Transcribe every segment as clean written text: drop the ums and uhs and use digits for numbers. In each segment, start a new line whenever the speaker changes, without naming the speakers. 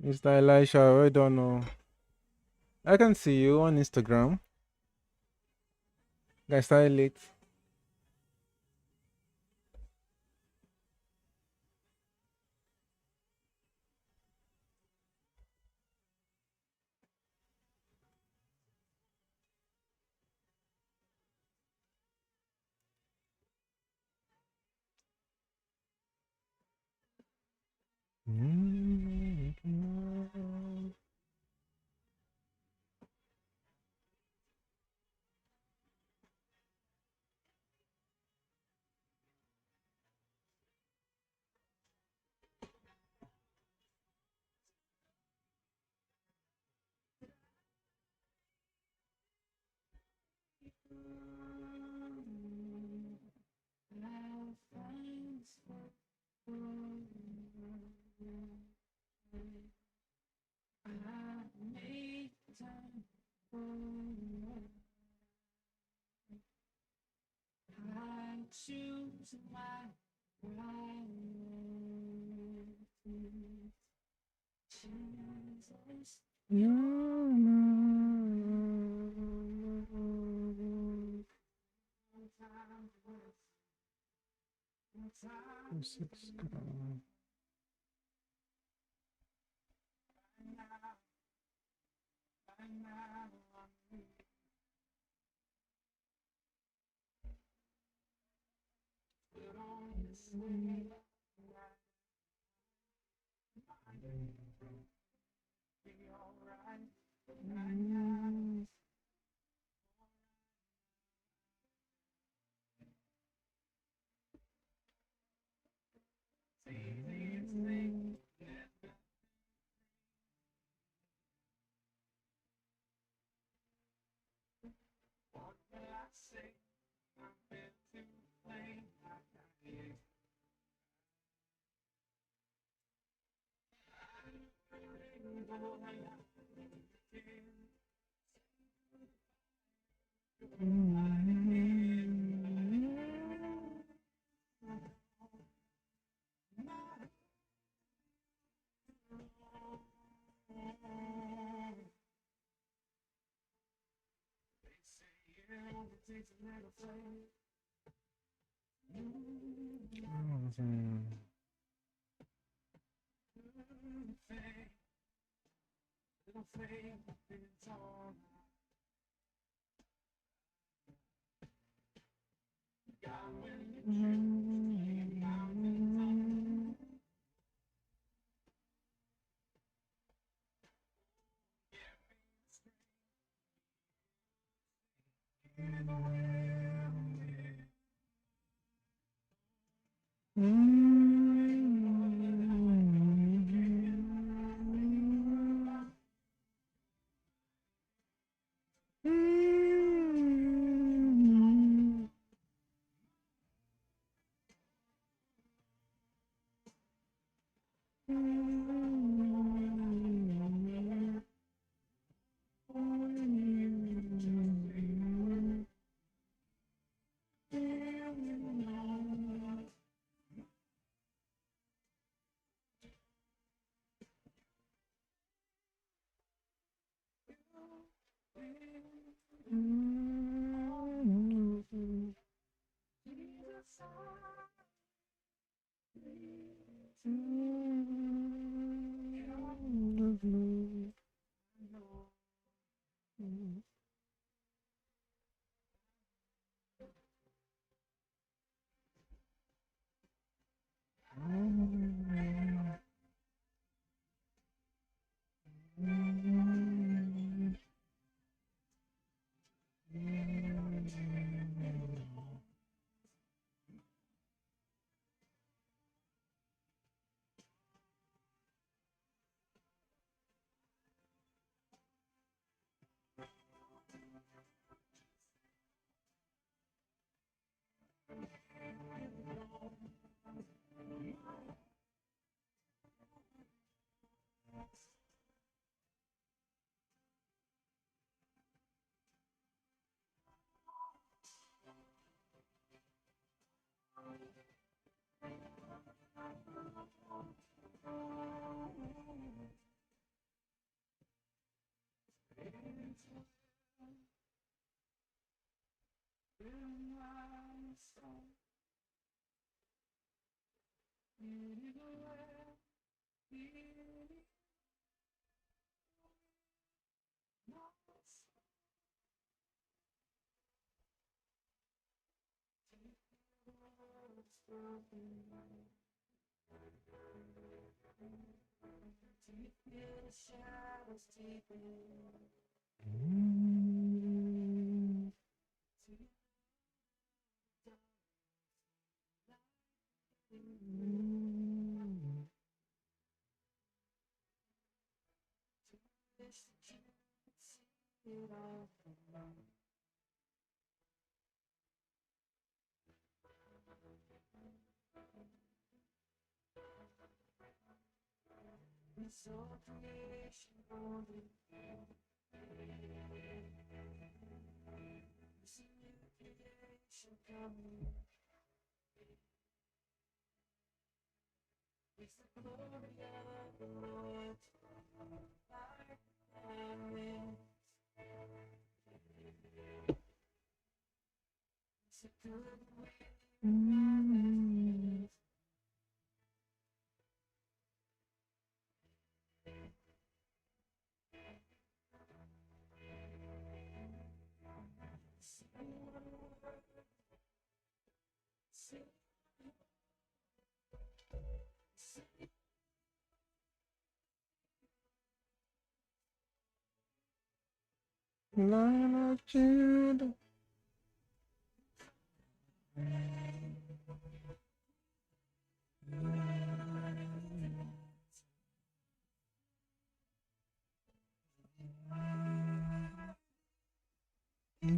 Mr. Elisha, I don't know. I can see you on Instagram. I started late.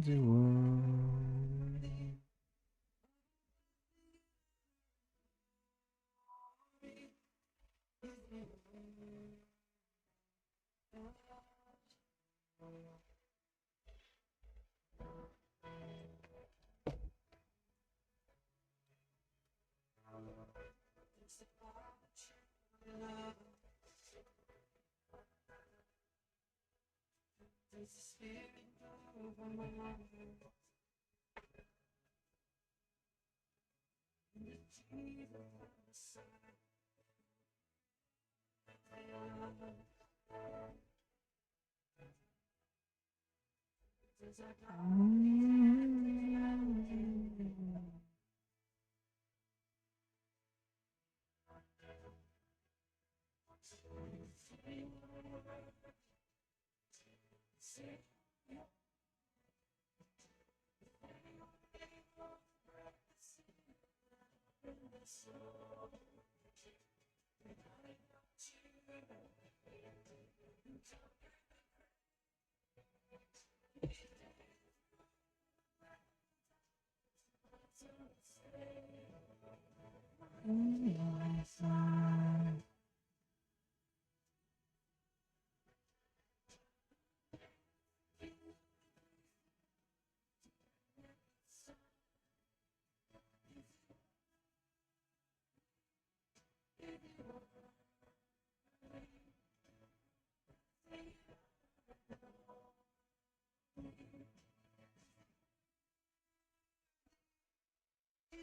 The world.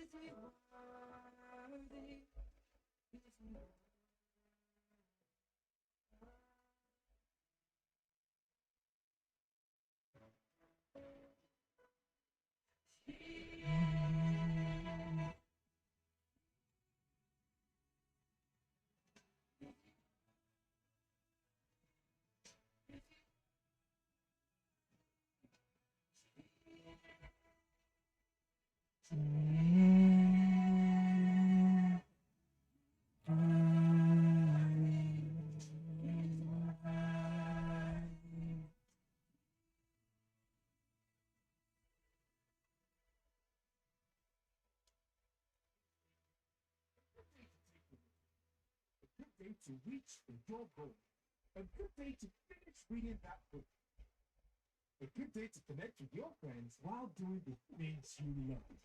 Good day to reach for your goal. A good day to finish reading that book. A good day to connect with your friends while doing the things you love.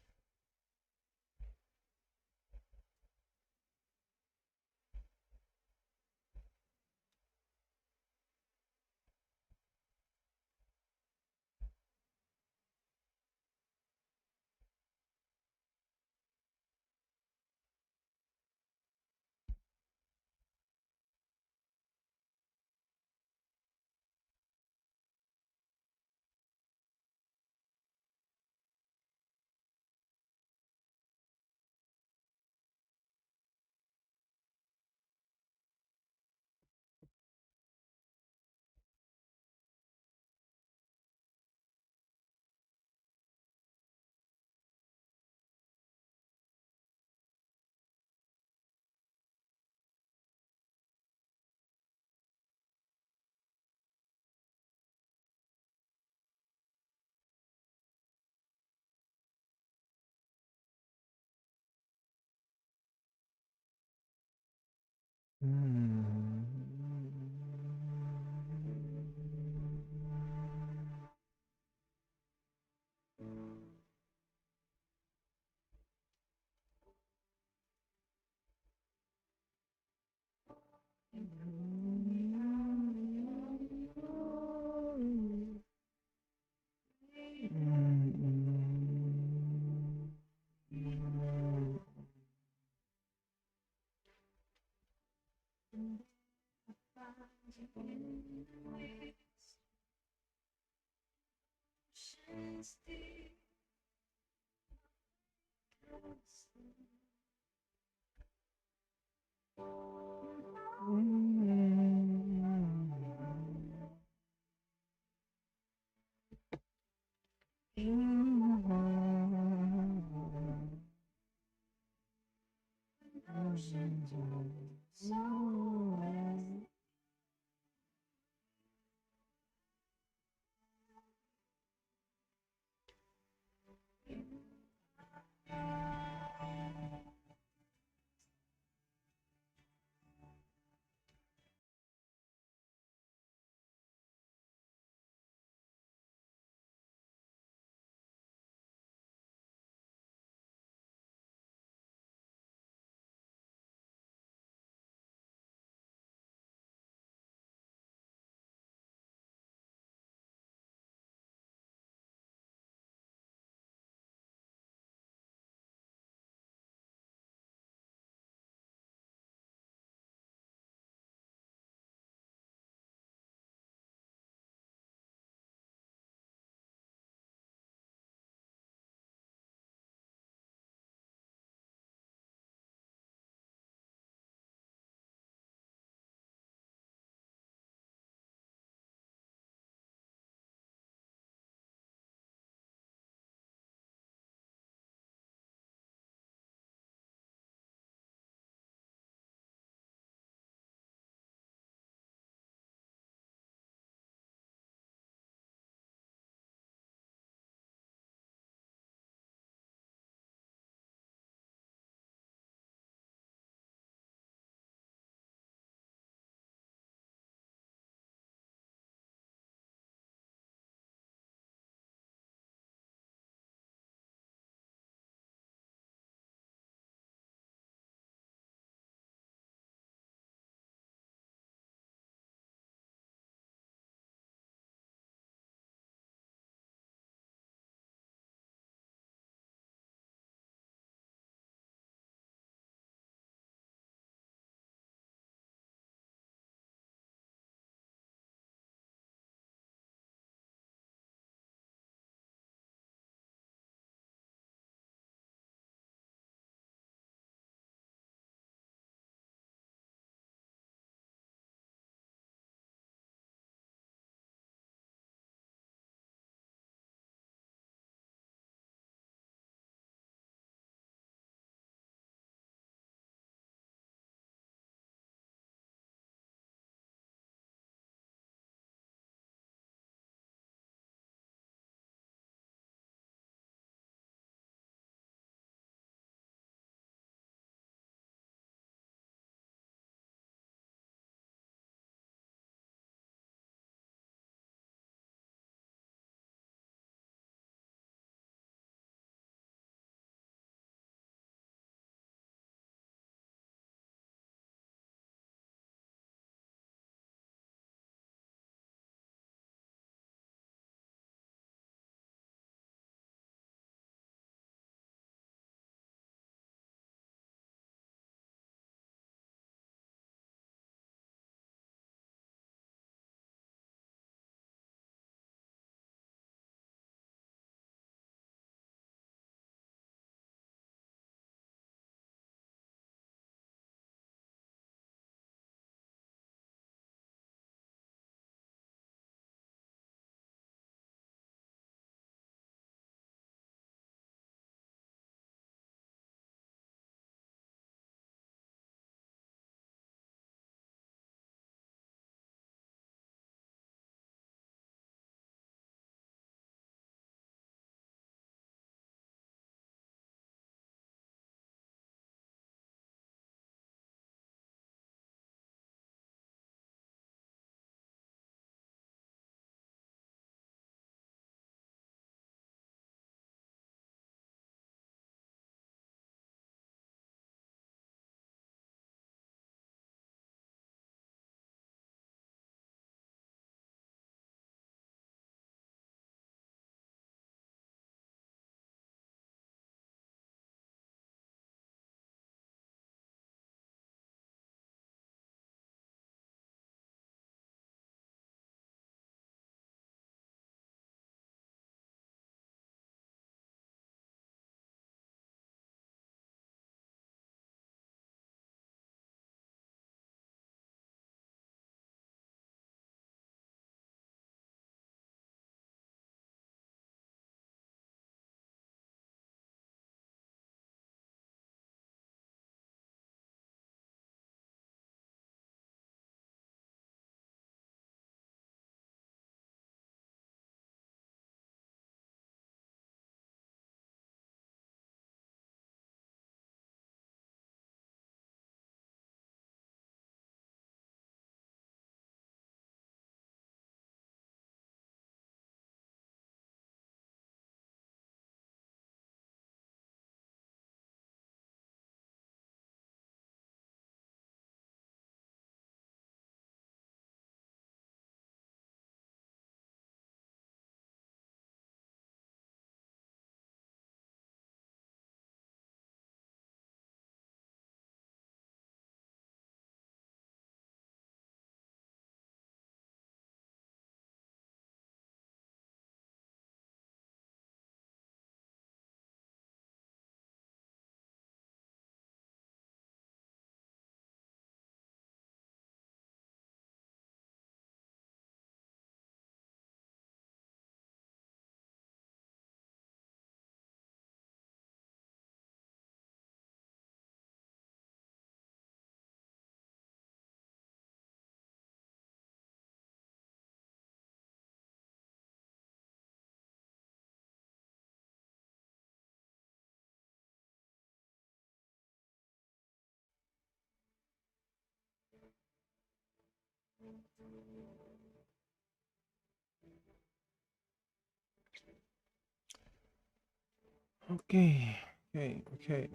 Okay. Okay.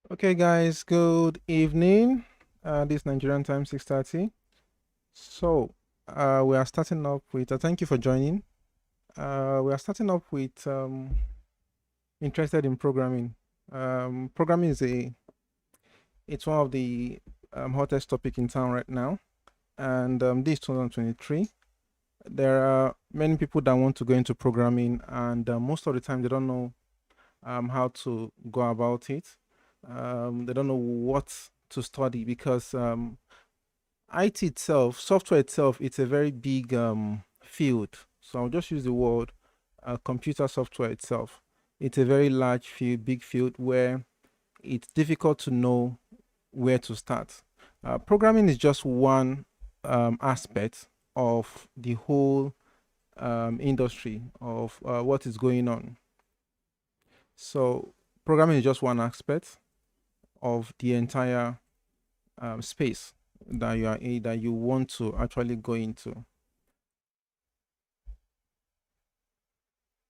Okay, guys. Good evening. This Nigerian time 6:30. So, we are starting up with. Thank you for joining. We are starting up with interested in programming. Programming is it's one of the hottest topic in town right now, and this 2023. There are many people that want to go into programming, and most of the time they don't know how to go about it. They don't know what to study because IT itself, software itself, it's a very big field. So I'll just use the word computer software itself. It's a very large field, big field where it's difficult to know where to start. Programming is just one aspect of the whole industry of what is going on. So programming is just one aspect of the entire space that you are in, that you want to actually go into.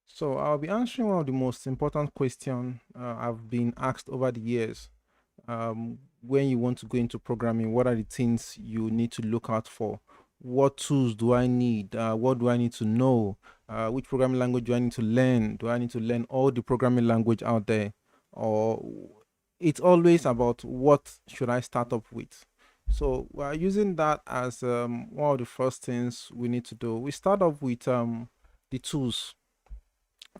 So I'll be answering one of the most important questions I've been asked over the years. When you want to go into programming, what are the things you need to look out for? What tools do I need? What do I need to know? Which programming language do I need to learn? Do I need to learn all the programming language out there? Or it's always about what should I start up with? So we're using that as one of the first things we need to do. We start off with the tools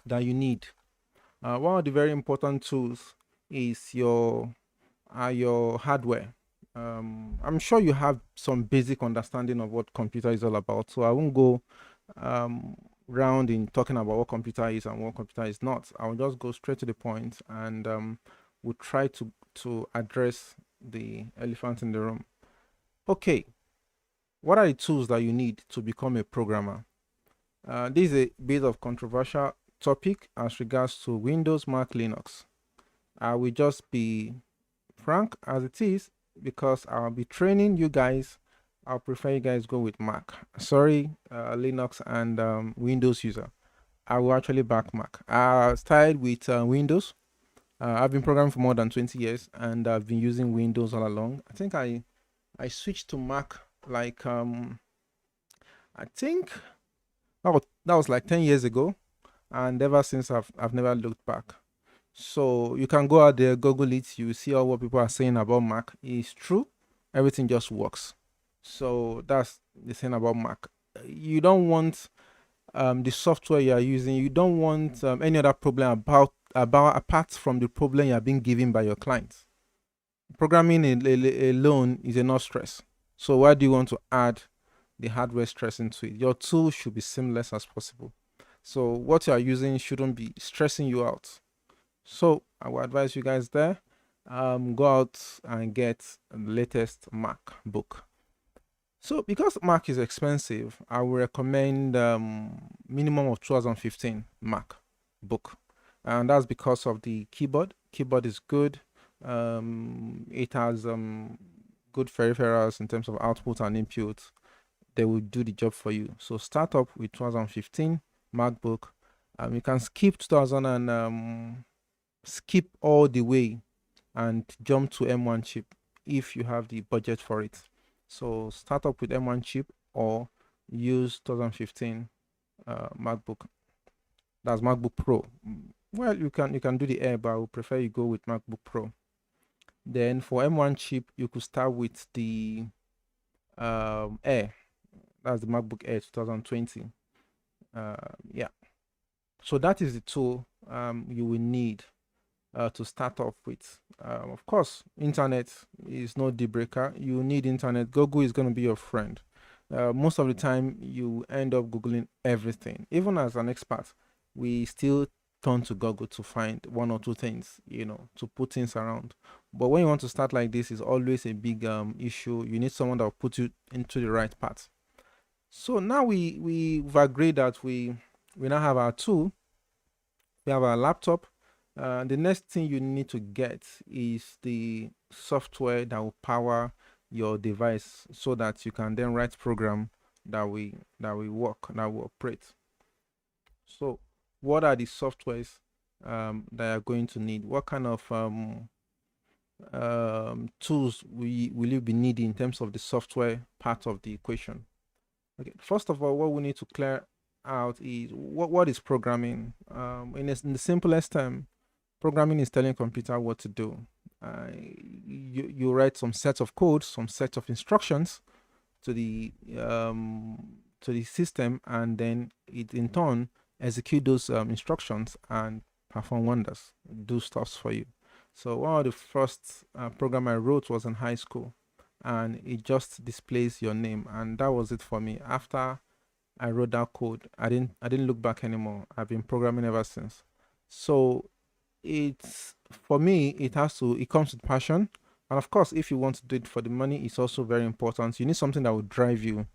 that you need. One of the very important tools is your hardware. I'm sure you have some basic understanding of what computer is all about, so I won't go um, round in talking about what computer is and what computer is not. I'll just go straight to the point, and we'll try to address the elephant in the room. Okay, what are the tools that you need to become a programmer? This is a bit of controversial topic as regards to Windows, Mac, Linux. I will just be frank as it is because I'll be training you guys. I'll prefer you guys go with Mac. Sorry, Linux and Windows user. I will actually back Mac. I started with Windows. I've been programming for more than 20 years and I've been using Windows all along. I think I switched to Mac like I think that was like 10 years ago, and ever since I've never looked back. So you can go out there, Google it, you see all what people are saying about Mac is true. Everything just works. So that's the thing about Mac. You don't want the software you are using. You don't want any other problem about apart from the problem you are being given by your clients. Programming alone is enough stress. So why do you want to add the hardware stress into it? Your tool should be seamless as possible. So what you are using shouldn't be stressing you out. So I will advise you guys there, go out and get the latest MacBook. So because Mac is expensive, I will recommend minimum of 2015 MacBook, and that's because of the keyboard. Keyboard is good. It has good peripherals in terms of output and input. They will do the job for you. So start up with 2015 MacBook. You can skip 2000 and skip all the way and jump to M1 chip if you have the budget for it. So start up with M1 chip or use 2015 MacBook. That's MacBook Pro. Well, you can do the Air, but I would prefer you go with MacBook Pro. Then for M1 chip, you could start with the Air. That's the MacBook Air 2020. Yeah. So that is the tool you will need to start off with. Of course, internet is no deal breaker. You need internet. Google is going to be your friend. Most of the time, you end up Googling everything. Even as an expert, we still turn to Google to find one or two things, to put things around. But when you want to start like this, it's always a big issue. You need someone that will put you into the right path. So now we've agreed that we now have our tool, we have our laptop. The next thing you need to get is the software that will power your device so that you can then write program that we work, that will operate. So what are the softwares that you're going to need? What kind of tools will you be needing in terms of the software part of the equation? Okay, first of all, what we need to clear out is what is programming. In the simplest term, programming is telling a computer what to do. You write some set of codes, some set of instructions to the system, and then it in turn execute those instructions and perform wonders, do stuffs for you. So one of the first program I wrote was in high school, and it just displays your name, and that was it for me. After I wrote that code, I didn't look back anymore. I've been programming ever since. So it's for me, it comes with passion. And of course, if you want to do it for the money, it's also very important. You need something that will drive you,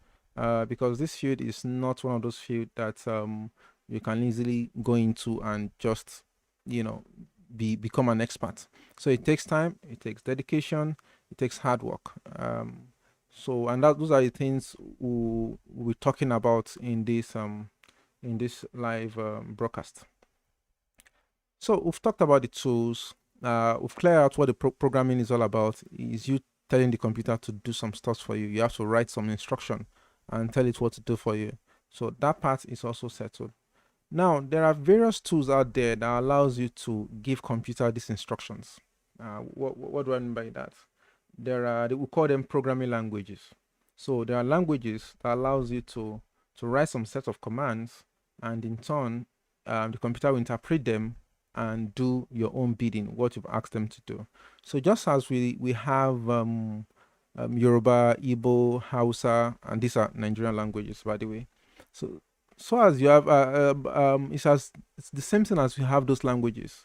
because this field is not one of those fields that you can easily go into and just you know become an expert. So it takes time, it takes dedication, it takes hard work. So and those are the things we're talking about in this live broadcast. So we've talked about the tools. We've cleared out what the programming is all about. Is you telling the computer to do some stuff for you. You have to write some instruction and tell it what to do for you. So that part is also settled. Now there are various tools out there that allows you to give computer these instructions. What do I mean by that? We call them programming languages. So there are languages that allows you to write some set of commands, and in turn, the computer will interpret them and do your own bidding, what you've asked them to do. So just as we have Yoruba, Igbo, Hausa, and these are Nigerian languages, by the way. So as you have, it's the same thing as we have those languages.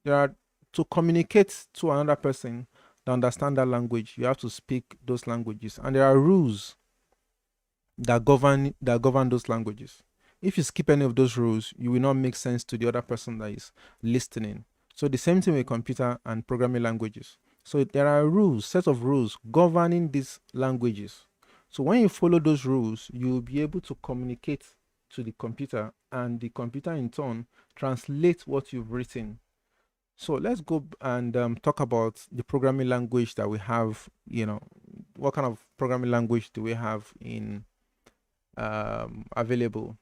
There are to communicate to another person to understand that language, you have to speak those languages, and there are rules that govern those languages. If you skip any of those rules, you will not make sense to the other person that is listening. So the same thing with computer and programming languages. So there are rules, set of rules governing these languages. So when you follow those rules, you will be able to communicate to the computer, and the computer in turn translate what you've written. So let's go and talk about the programming language that we have. What kind of programming language do we have in available?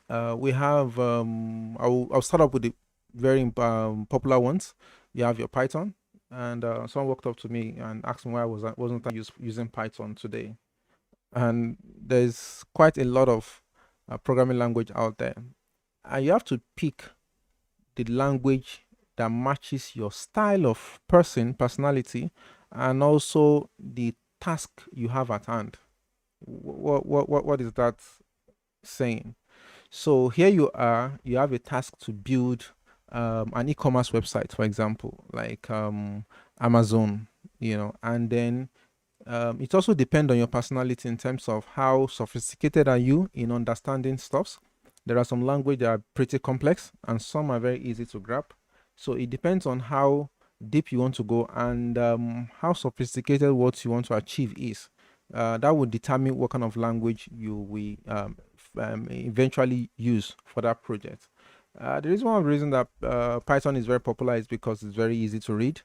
We have. I'll start up with the very popular ones. You have your Python, and someone walked up to me and asked me why wasn't I using Python today. And there's quite a lot of programming language out there, and you have to pick the language that matches your style of personality, and also the task you have at hand. What is that saying? So here you are, you have a task to build an e-commerce website, for example, like Amazon, and then it also depends on your personality in terms of how sophisticated are you in understanding stuffs. There are some language that are pretty complex, and some are very easy to grab. So it depends on how deep you want to go, and how sophisticated what you want to achieve is. That would determine what kind of language you will eventually use for that project. The reason that Python is very popular is because it's very easy to read,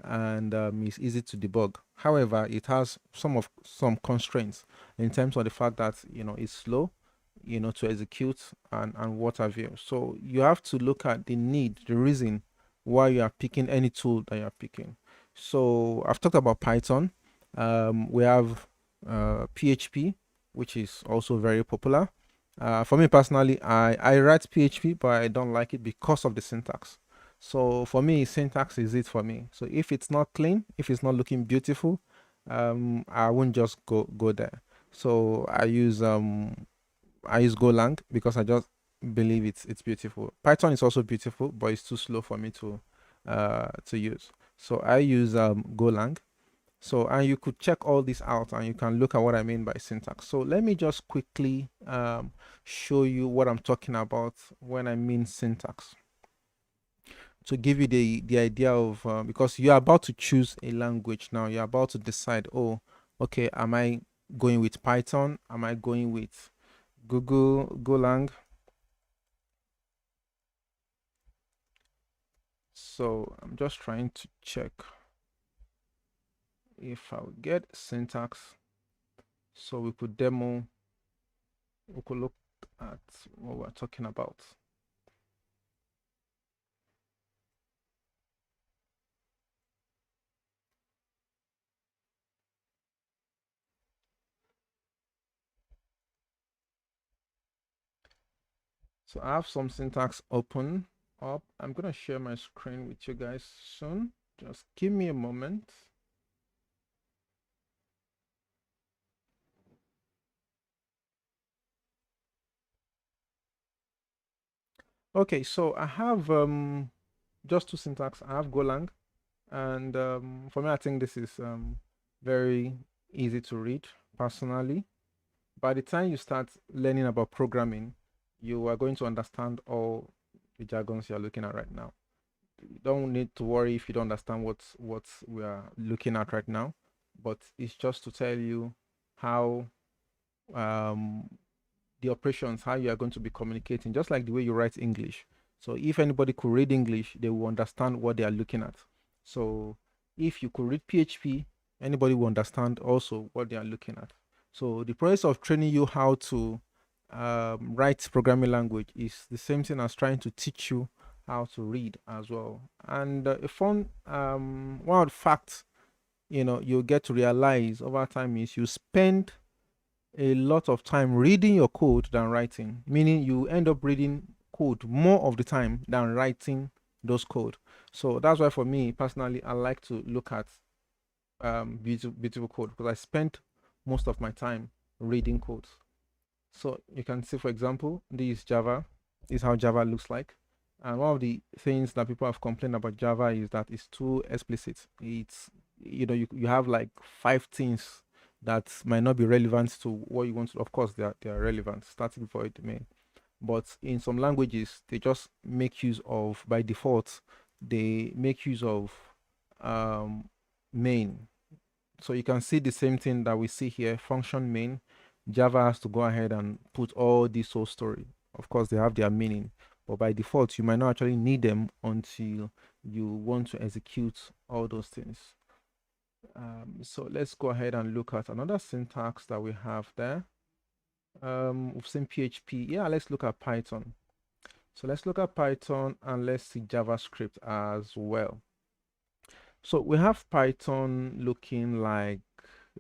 and it's easy to debug. However, it has some constraints in terms of the fact that it's slow, to execute, and what have you. So you have to look at the reason why you are picking any tool that you are picking. So I've talked about Python. We have PHP, which is also very popular. For me personally, I write PHP, but I don't like it because of the syntax. So for me, syntax is it for me. So if it's not clean, if it's not looking beautiful, I won't just go there. So I use Golang because I just believe it's beautiful. Python is also beautiful, but it's too slow for me to use. So I use Golang. So, and you could check all this out and you can look at what I mean by syntax. So let me just quickly show you what I'm talking about when I mean syntax, to give you the idea of, because you're about to choose a language now, you're about to decide, oh, okay, am I going with Python? Am I going with Golang? So I'm just trying to check if I'll get syntax so we could we could look at what we're talking about. So I have some syntax open up. I'm gonna share my screen with you guys soon. Just give me a moment. Okay, so I have just two syntax. I have Golang, and for me, I think this is very easy to read personally. By the time you start learning about programming, you are going to understand all the jargons you're looking at right now. You don't need to worry if you don't understand what we are looking at right now, but it's just to tell you how um, the operations, how you are going to be communicating, just like the way you write English. So if anybody could read English, they will understand what they are looking at. So if you could read PHP, anybody will understand also what they are looking at. So the process of training you how to write programming language is the same thing as trying to teach you how to read as well. And a fun one of the facts you get to realize over time is you spend a lot of time reading your code than writing, meaning you end up reading code more of the time than writing those code. So that's why for me personally, I like to look at beautiful code because I spent most of my time reading codes. So you can see, for example, this is Java. This is how Java looks like. And one of the things that people have complained about Java is that it's too explicit. It's you have like five things that might not be relevant to what you want to. Of course, they are relevant, starting before it main. But in some languages, they just make use of, by default, they make use of main. So you can see the same thing that we see here, function main. Java has to go ahead and put all this source story. Of course, they have their meaning, but by default, you might not actually need them until you want to execute all those things. So let's go ahead and look at another syntax that we have there. We've seen PHP. Yeah, let's look at Python. So let's look at Python and let's see JavaScript as well. So we have Python looking like,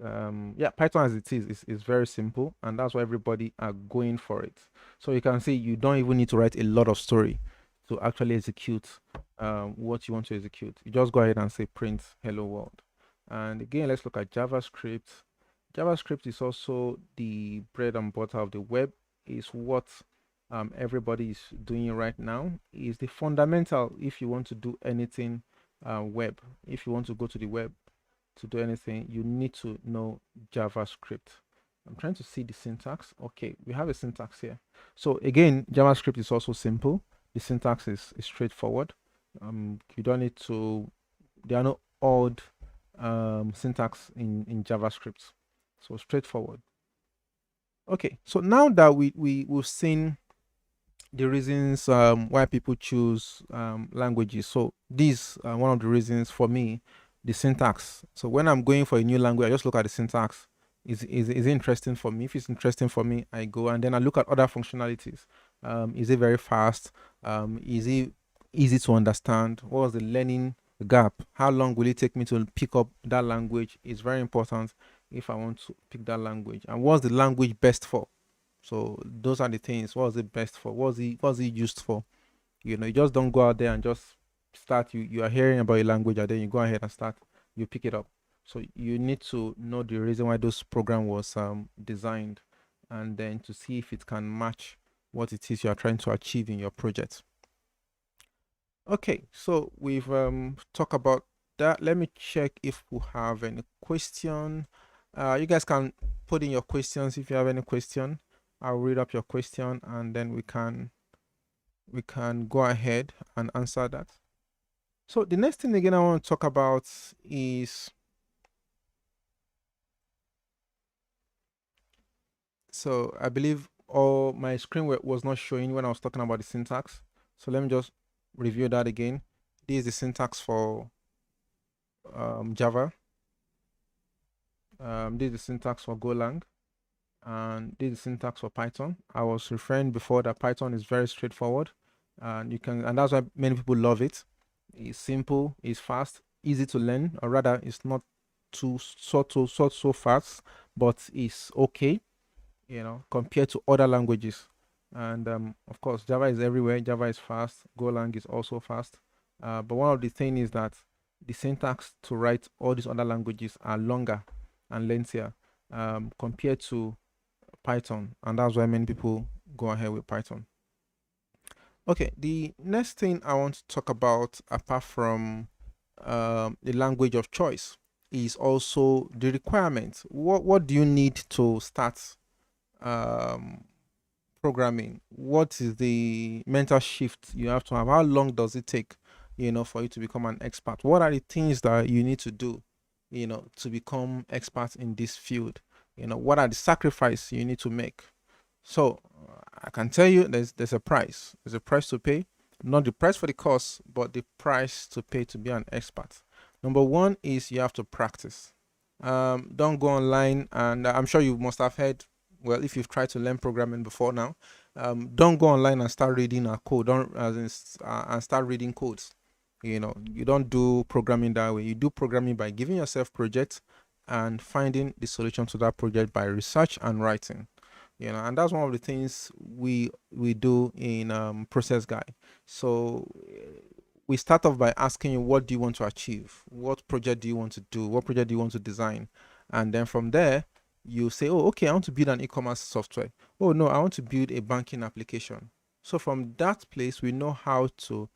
yeah, Python as it is very simple, and that's why everybody are going for it. So you can see you don't even need to write a lot of story to actually execute what you want to execute. You just go ahead and say print hello world. And again, let's look at JavaScript. JavaScript is also the bread and butter of the web, is what everybody is doing right now. Is the fundamental if you want to do anything web. If you want to go to the web to do anything, you need to know JavaScript. I'm trying to see the syntax. Okay, we have a syntax here. So again, JavaScript is also simple. The syntax is straightforward. You don't need to, there are no odd syntax in JavaScript. So straightforward. Okay, so now that we've seen the reasons why people choose languages. So these are one of the reasons for me, the syntax. So when I'm going for a new language, I just look at the syntax. Is it interesting for me? If it's interesting for me, I go and then I look at other functionalities. Is it very fast? Is it easy to understand? What was the learning gap? How long will it take me to pick up that language? It's very important if I want to pick that language. And what's the language best for? So those are the things. What was it best for? What was it used for? You just don't go out there and just start. You are hearing about a language and then you go ahead and start. You pick it up. So you need to know the reason why those program was designed, and then to see if it can match what it is you are trying to achieve in your project. Okay, so we've talked about that. Let me check if we have any question. You guys can put in your questions if you have any question. I'll read up your question and then we can go ahead and answer that. So the next thing again I want to talk about is, so I believe all my screen was not showing when I was talking about the syntax. So let me just review that again. This is the syntax for Java. This is the syntax for Golang, and this is the syntax for Python. I was referring before that Python is very straightforward, and and that's why many people love it. It's simple, it's fast, easy to learn, or rather, it's not too so fast, but it's okay, compared to other languages. And of course, Java is everywhere. Java is fast. Golang is also fast. But one of the things is that the syntax to write all these other languages are longer and lengthier compared to Python, and that's why many people go ahead with Python. Okay, the next thing I want to talk about, apart from the language of choice, is also the requirements. What do you need to start um, programming? What is the mental shift you have to have? How long does it take, for you to become an expert? What are the things that you need to do, to become expert in this field? What are the sacrifices you need to make? So I can tell you there's a price. There's a price to pay. Not the price for the course, but the price to pay to be an expert. Number one is you have to practice. Don't go online, and I'm sure you must have heard. Well, if you've tried to learn programming before now, don't go online and start reading a code. Don't and start reading codes. You don't do programming that way. You do programming by giving yourself projects and finding the solution to that project by research and writing. And that's one of the things we do in Process Guy. So we start off by asking you, what do you want to achieve? What project do you want to do? What project do you want to design? And then from there, you say, oh, okay, I want to build an e-commerce software. Oh, no, I want to build a banking application. So from that place, we know how to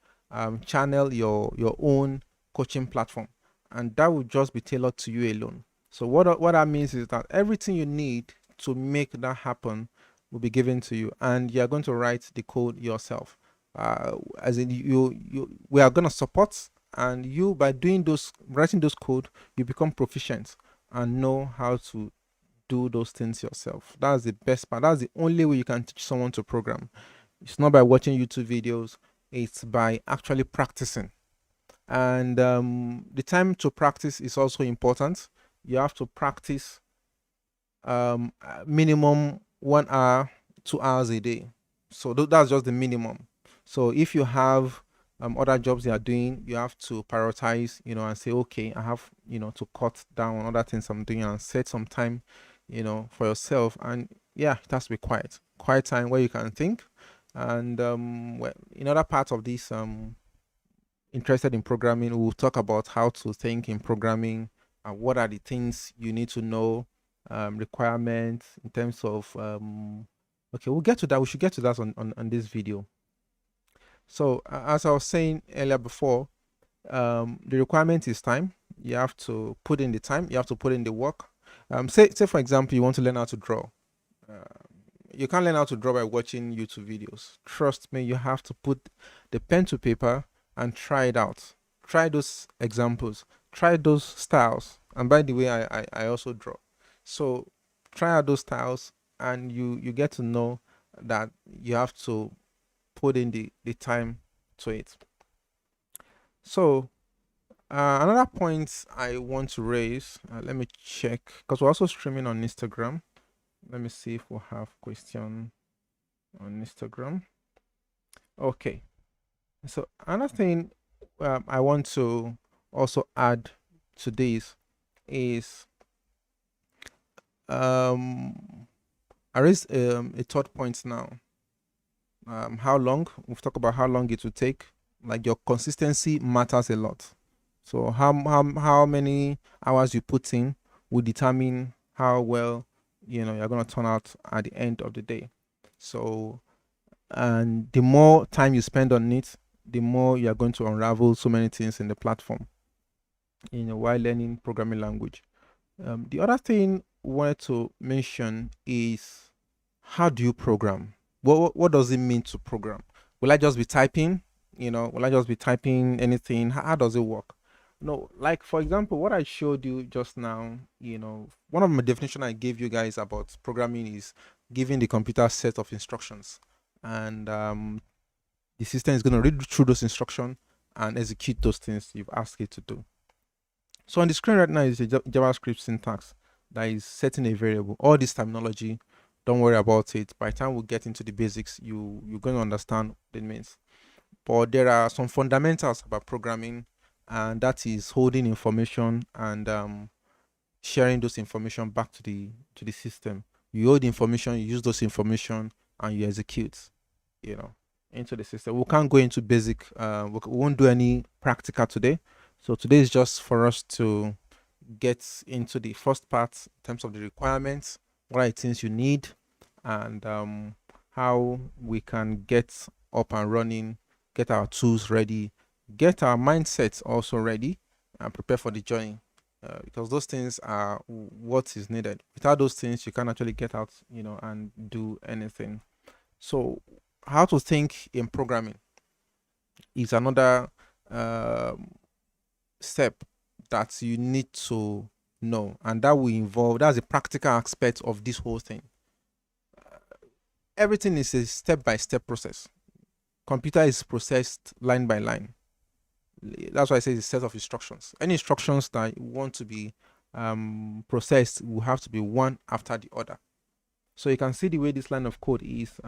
channel your own coaching platform. And that will just be tailored to you alone. So what that means is that everything you need to make that happen will be given to you, and you're going to write the code yourself. As in, we are going to support, and you, by doing writing those code, you become proficient and know how to do those things yourself. That's the best part. That's the only way you can teach someone to program. It's not by watching YouTube videos, it's by actually practicing. And the time to practice is also important. You have to practice minimum 1 hour, 2 hours a day. So that's just the minimum. So if you have other jobs you are doing, you have to prioritize, and say, okay, I have, to cut down on other things I'm doing and set some time, for yourself. And yeah, it has to be quiet time where you can think. And in other parts of this interested in programming, we'll talk about how to think in programming and what are the things you need to know, requirements in terms of okay, we'll get to that. We should get to that on this video. So as I was saying earlier before, the requirement is time. You have to put in the time, you have to put in the work. Say for example, you want to learn how to draw. You can't learn how to draw by watching YouTube videos. Trust me, you have to put the pen to paper and try it out. Try those examples, try those styles. And by the way, I also draw. So try out those styles, and you get to know that you have to put in the time to it. So another point I want to raise, let me check, because we're also streaming on Instagram. Let me see if we have question on Instagram. Okay. So another thing I want to also add to this is I raised a third point now. How long? We've talked about how long it will take. Like your consistency matters a lot. So how many hours you put in will determine how well you're gonna turn out at the end of the day. So, and the more time you spend on it, the more you are going to unravel so many things in the platform. While learning programming language. The other thing I wanted to mention is, how do you program? What does it mean to program? Will I just be typing? Will I just be typing anything? How does it work? No, like for example, what I showed you just now, one of my definition I gave you guys about programming is giving the computer a set of instructions, and the system is going to read through those instructions and execute those things you've asked it to do. So on the screen right now is a JavaScript syntax that is setting a variable. All this terminology, don't worry about it. By the time we get into the basics, you're going to understand what it means. But there are some fundamentals about programming, and that is holding information and sharing those information back to the system. You hold information, you use those information, and you execute, you know, into the system. We can't go into basic. We won't do any practical today. So today is just for us to get into the first part in terms of the requirements, what are the things you need, and how we can get up and running, get our tools ready, get our mindsets also ready, and prepare for the journey. Because those things are what is needed. Without those things, you can't actually get out, and do anything. So, how to think in programming is another step that you need to know, and that will involve, that's the practical aspect of this whole thing. Everything is a step-by-step process. Computer is processed line by line. That's why I say it's a set of instructions. Any instructions that want to be processed will have to be one after the other. So you can see the way this line of code is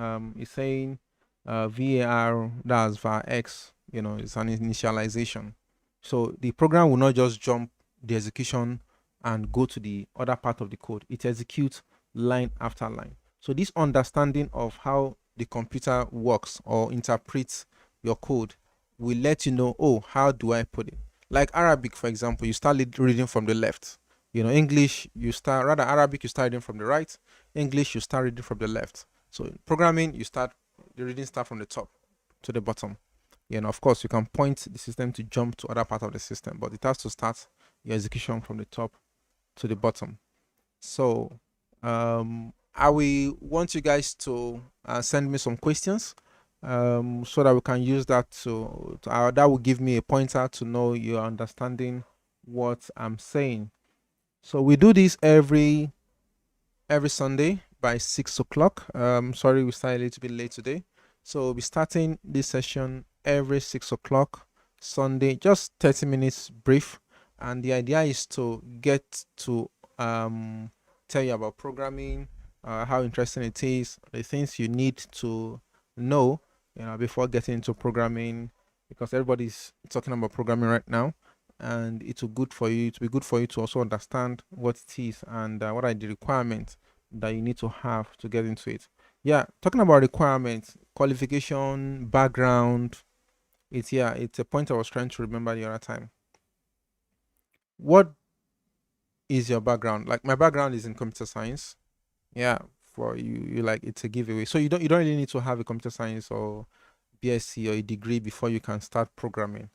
saying var, that's var x, it's an initialization. So the program will not just jump the execution and go to the other part of the code. It executes line after line. So this understanding of how the computer works or interprets your code will let you know, oh, how do I put it? Like Arabic, for example, you start reading from the left. English, Arabic, you start reading from the right. English, you start reading from the left. So in programming, the reading start from the top to the bottom. Of course, you can point the system to jump to other part of the system, but it has to start your execution from the top to the bottom. So I will want you guys to send me some questions so that we can use that that will give me a pointer to know you're understanding what I'm saying. So we do this every Sunday by 6 o'clock. Sorry, we started a little bit late today. So we'll be starting this session every 6 o'clock Sunday, just 30 minutes brief. And the idea is to get to tell you about programming, how interesting it is, the things you need to know, before getting into programming, because everybody's talking about programming right now, and it will be good for you to also understand what it is and what are the requirements that you need to have to get into it. Yeah, talking about requirements, qualification, background, it's a point I was trying to remember the other time. What is your background? Like, my background is in computer science. Yeah, for you like, it's a giveaway. So you don't really need to have a computer science or BSc or a degree before you can start programming.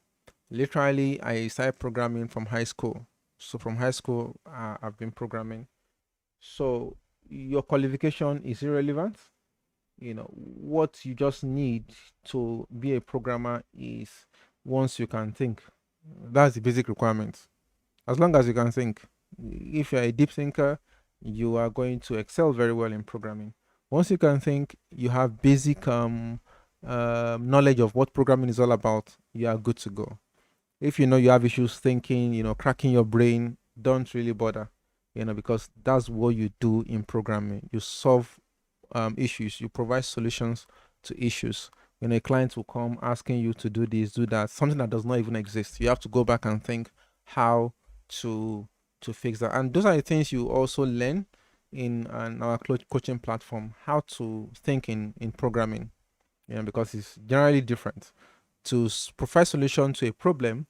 Literally, I started programming from high school. So from high school, I've been programming. So your qualification is irrelevant. What you just need to be a programmer is, once you can think. That's the basic requirement. As long as you can think. If you're a deep thinker, you are going to excel very well in programming. Once you can think, you have basic knowledge of what programming is all about, you are good to go. If you have issues thinking, cracking your brain, don't really bother, because that's what you do in programming. You solve issues, you provide solutions to issues. When a client will come asking you to do this, do that, something that does not even exist, you have to go back and think how to fix that. And those are the things you also learn in our coaching platform how to think in programming, because it's generally different. To provide solution to a problem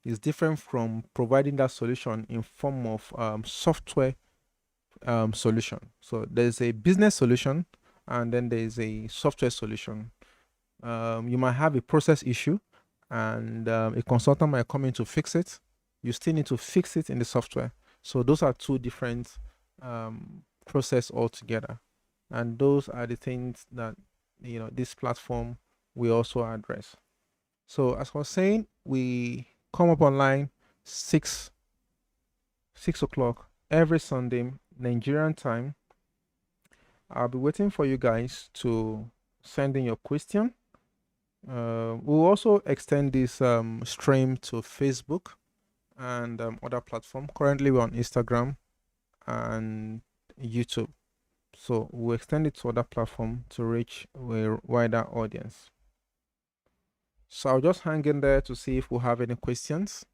is different from providing that solution in form of software solution. So there's a business solution and then there's a software solution. You might have a process issue and a consultant might come in to fix it. You still need to fix it in the software. So those are two different process altogether. And those are the things that this platform will also address. So as I was saying, we come up online 6 o'clock every Sunday, Nigerian time. I'll be waiting for you guys to send in your question. We'll also extend this stream to Facebook and other platform. Currently, we're on Instagram and YouTube. So we'll extend it to other platform to reach a wider audience. So I'll just hang in there to see if we have any questions.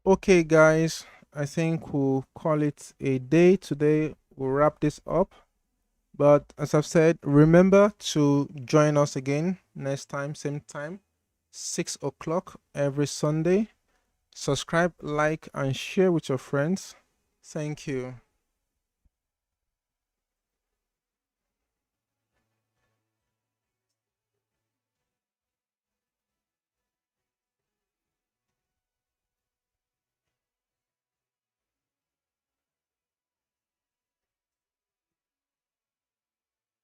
Okay, guys, I think we'll call it a day today. We'll wrap this up. But as I've said, remember to join us again next time, same time, 6 o'clock every Sunday. Subscribe, like, and share with your friends. Thank you.